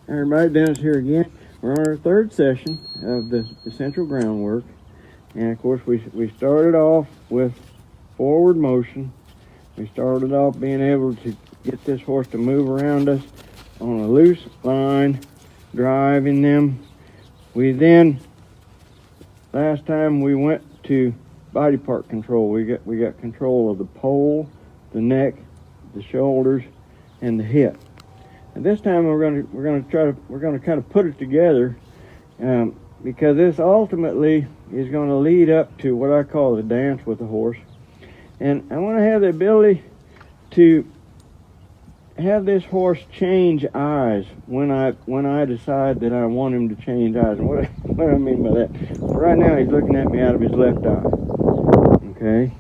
Everybody, Dennis here again. We're on our third session of the central groundwork. And of course we started off with forward motion. We started off being able to get this horse to move around us on a loose line, driving them. We then, last time we went to body part control. We got control of the pole, the neck, the shoulders, and the hip. And this time we're going to kind of put it together, because this ultimately is going to lead up to what I call the dance with the horse. And I want to have the ability to have this horse change eyes when I decide that I want him to change eyes. And what I mean by that, right now he's looking at me out of his left eye. Okay,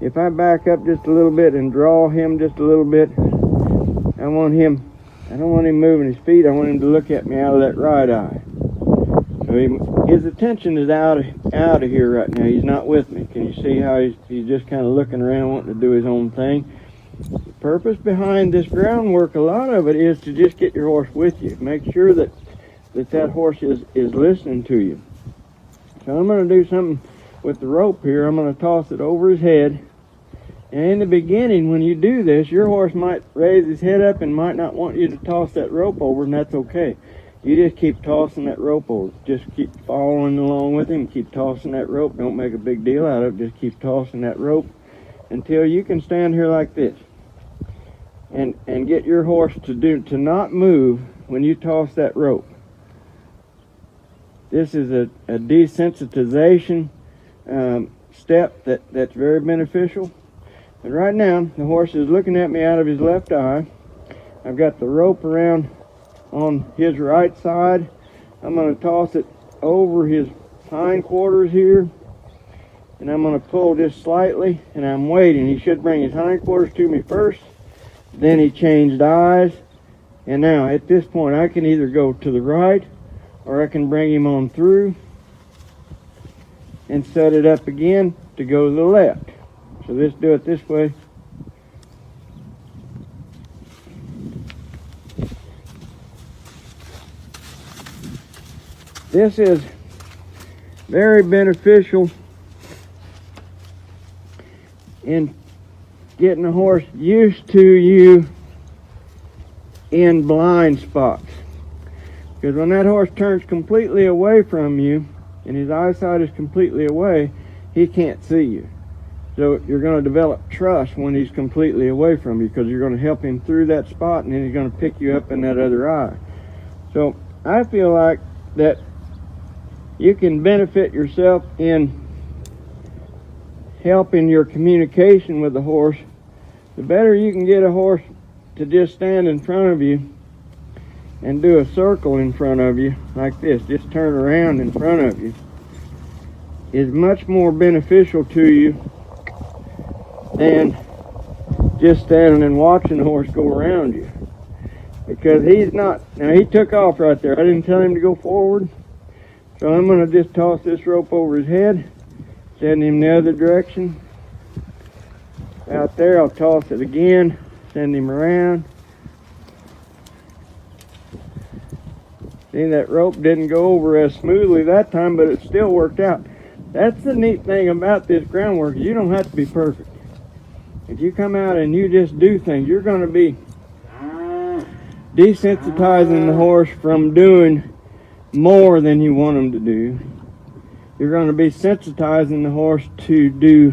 if I back up just a little bit and draw him just a little bit, I don't want him moving his feet. I want him to look at me out of that right eye. So his attention is out of here right now. He's not with me. Can you see how he's just kind of looking around, wanting to do his own thing? The purpose behind this groundwork, a lot of it is to just get your horse with you. Make sure that horse is listening to you. So I'm going to do something with the rope here. I'm going to toss it over his head. And in the beginning, when you do this, your horse might raise his head up and might not want you to toss that rope over, and that's okay. You just keep tossing that rope over. Just keep following along with him. Keep tossing that rope. Don't make a big deal out of it. Just keep tossing that rope until you can stand here like this. And get your horse to not move when you toss that rope. This is a desensitization step that's very beneficial. But right now, the horse is looking at me out of his left eye. I've got the rope around on his right side. I'm going to toss it over his hindquarters here. And I'm going to pull just slightly, and I'm waiting. He should bring his hindquarters to me first. Then he changed eyes. And now, at this point, I can either go to the right, or I can bring him on through and set it up again to go to the left. So let's do it this way. This is very beneficial in getting a horse used to you in blind spots. Because when that horse turns completely away from you and his eyesight is completely away, he can't see you. So you're going to develop trust when he's completely away from you, because you're going to help him through that spot, and then he's going to pick you up in that other eye. So I feel like that you can benefit yourself in helping your communication with the horse. The better you can get a horse to just stand in front of you and do a circle in front of you like this, just turn around in front of you, is much more beneficial to you than just standing and watching the horse go around you. Because he's not, now he took off right there. I didn't tell him to go forward. So I'm going to just toss this rope over his head, send him the other direction. Out there, I'll toss it again, send him around. See, that rope didn't go over as smoothly that time, but it still worked out. That's the neat thing about this groundwork. You don't have to be perfect. If you come out and you just do things, you're going to be desensitizing the horse from doing more than you want him to do. You're going to be sensitizing the horse to do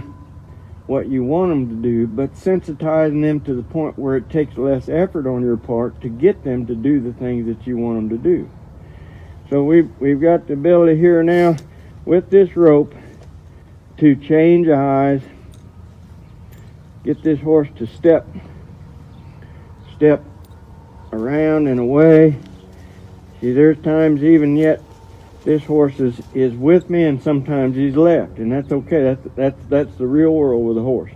what you want them to do, but sensitizing them to the point where it takes less effort on your part to get them to do the things that you want them to do. So we've got the ability here now with this rope to change eyes, get this horse to step around and away. See, there's times even yet this horse is with me, and sometimes he's left, and that's okay. That's the real world with a horse.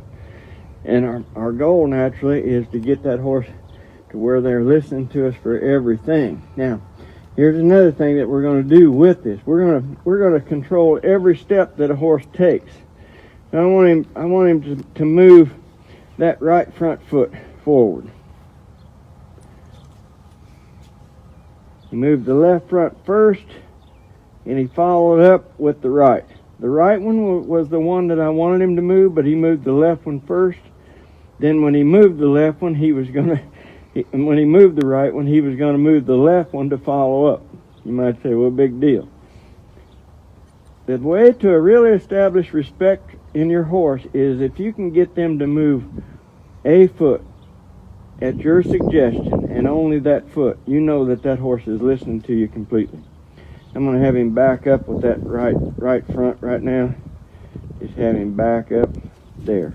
And our goal naturally is to get that horse to where they're listening to us for everything. Now, here's another thing that we're going to do with this. We're going to control every step that a horse takes. So I want him to move that right front foot forward. He moved the left front first, and he followed up with the right. The right one was the one that I wanted him to move, but he moved the left one first. Then when he moved the left one, when he moved the right one, he was going to move the left one to follow up. You might say, well, big deal. The way to really establish respect in your horse is if you can get them to move a foot at your suggestion, and only that foot, you know that horse is listening to you completely. I'm going to have him back up with that right front right now. Just have him back up there.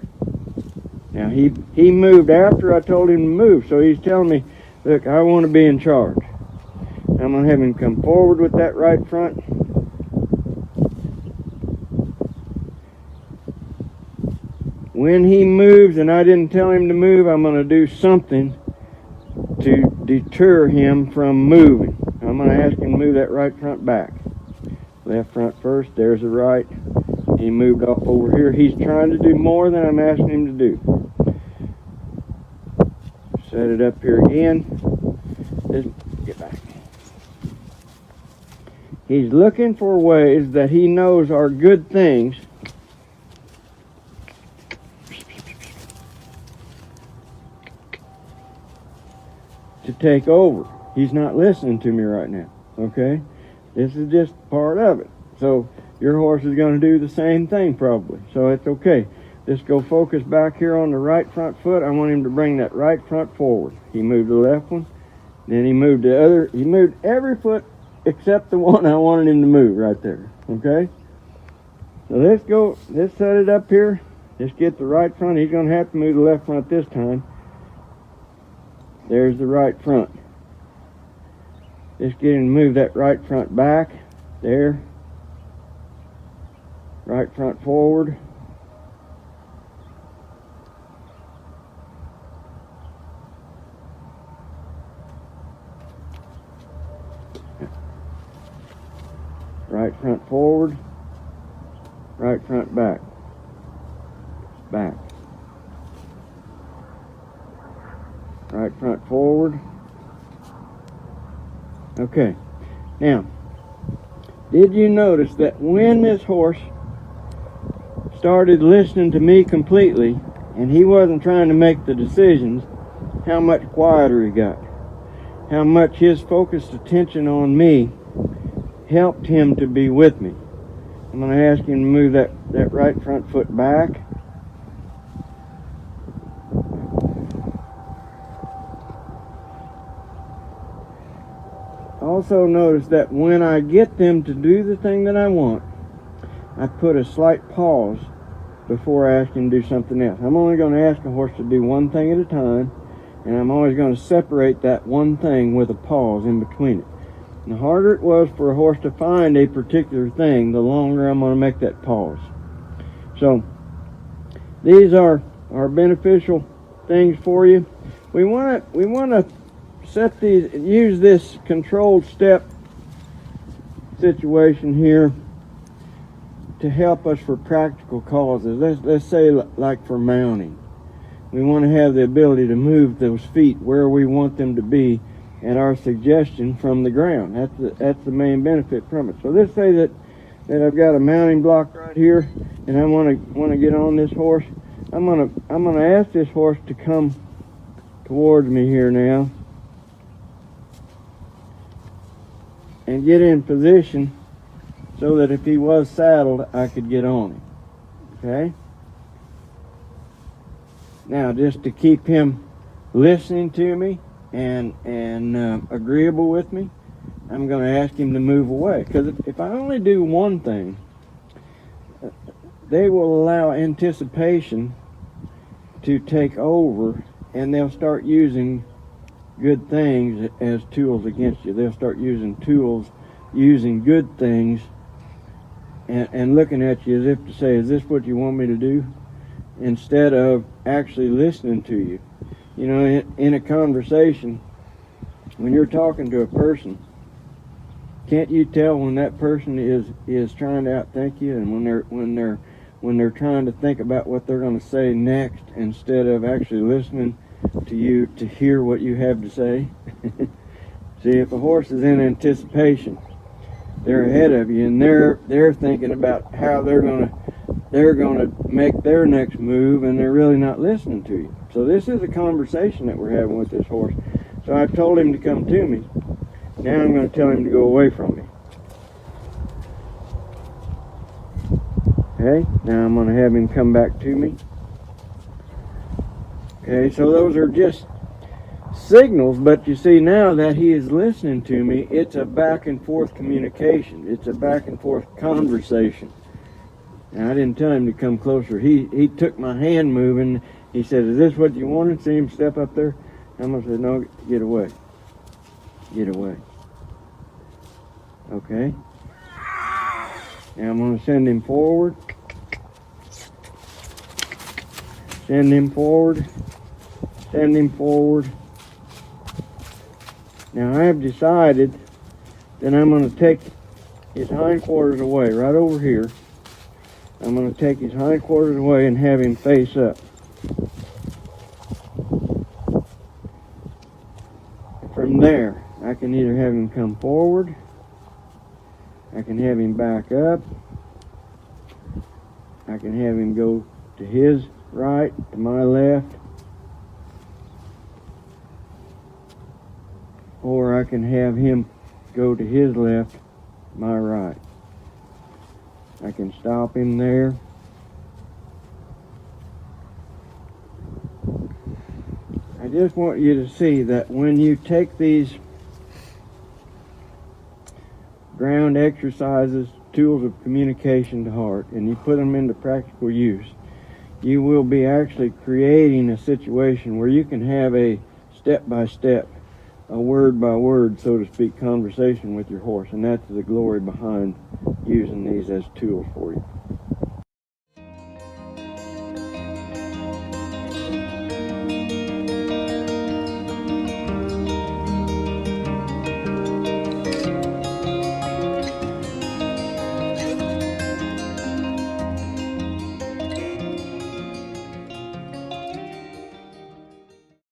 Now he moved after I told him to move, so he's telling me, look, I want to be in charge. I'm going to have him come forward with that right front. When he moves and I didn't tell him to move, I'm going to do something to deter him from moving. I'm going to ask him to move that right front back. Left front first, there's the right. He moved off over here. He's trying to do more than I'm asking him to do. Set it up here again. Get back. He's looking for ways that he knows are good things to take over. He's not listening to me right now, okay? This is just part of it. So your horse is going to do the same thing probably, so it's okay. Just go focus back here on the right front foot. I want him to bring that right front forward. He moved the left one, then he moved the other. He moved every foot except the one I wanted him to move right there, okay? So let's set it up here. Just get the right front. He's going to have to move the left front this time. There's the right front. Just get him to move that right front back. There. Right front forward. Right front forward. Right front back. Back. Right front forward. Okay. Now, did you notice that when this horse started listening to me completely and he wasn't trying to make the decisions, how much quieter he got? How much his focused attention on me helped him to be with me. I'm going to ask him to move that right front foot back. Also notice that when I get them to do the thing that I want, I put a slight pause before I ask him to do something else. I'm only going to ask a horse to do one thing at a time, and I'm always going to separate that one thing with a pause in between it. And the harder it was for a horse to find a particular thing, the longer I'm going to make that pause. So these are beneficial things for you. We want to use this controlled step situation here to help us for practical causes. Let's say like for mounting. We want to have the ability to move those feet where we want them to be at our suggestion from the ground. That's the main benefit from it. So let's say that I've got a mounting block right here and I want to get on this horse. I'm gonna ask this horse to come towards me here now and get in position so that if he was saddled, I could get on him. Okay? Now, just to keep him listening to me and agreeable with me, I'm going to ask him to move away. Because if I only do one thing, they will allow anticipation to take over, and they'll start using good things as tools against you. They'll start using good things and looking at you as if to say, is this what you want me to do? Instead of actually listening to you. You know, in a conversation, when you're talking to a person, can't you tell when that person is trying to outthink you, and when they're trying to think about what they're going to say next instead of actually listening to you to hear what you have to say? See, if a horse is in anticipation, they're ahead of you, and they're thinking about how they're gonna make their next move, and they're really not listening to you. So this is a conversation that we're having with this horse. So I told him to come to me. Now I'm going to tell him to go away from me. Okay, now I'm going to have him come back to me. Okay, so those are just signals, but you see now that he is listening to me, it's a back and forth communication. It's a back and forth conversation. Now, I didn't tell him to come closer. He took my hand moving. He said, "Is this what you wanted?" See him step up there? I'm going to say, "No, get away. Get away." Okay. Now I'm going to send him forward. Send him forward. Send him forward. Now I have decided that I'm going to take his hindquarters away, right over here. I'm going to take his hindquarters away and have him face up. From there, I can either have him come forward, I can have him back up, I can have him go to his right, to my left, or I can have him go to his left, my right. I can stop him there. I just want you to see that when you take these ground exercises, tools of communication to heart, and you put them into practical use, you will be actually creating a situation where you can have a step-by-step, a word-by-word, so to speak, conversation with your horse, and that's the glory behind using these as tools for you.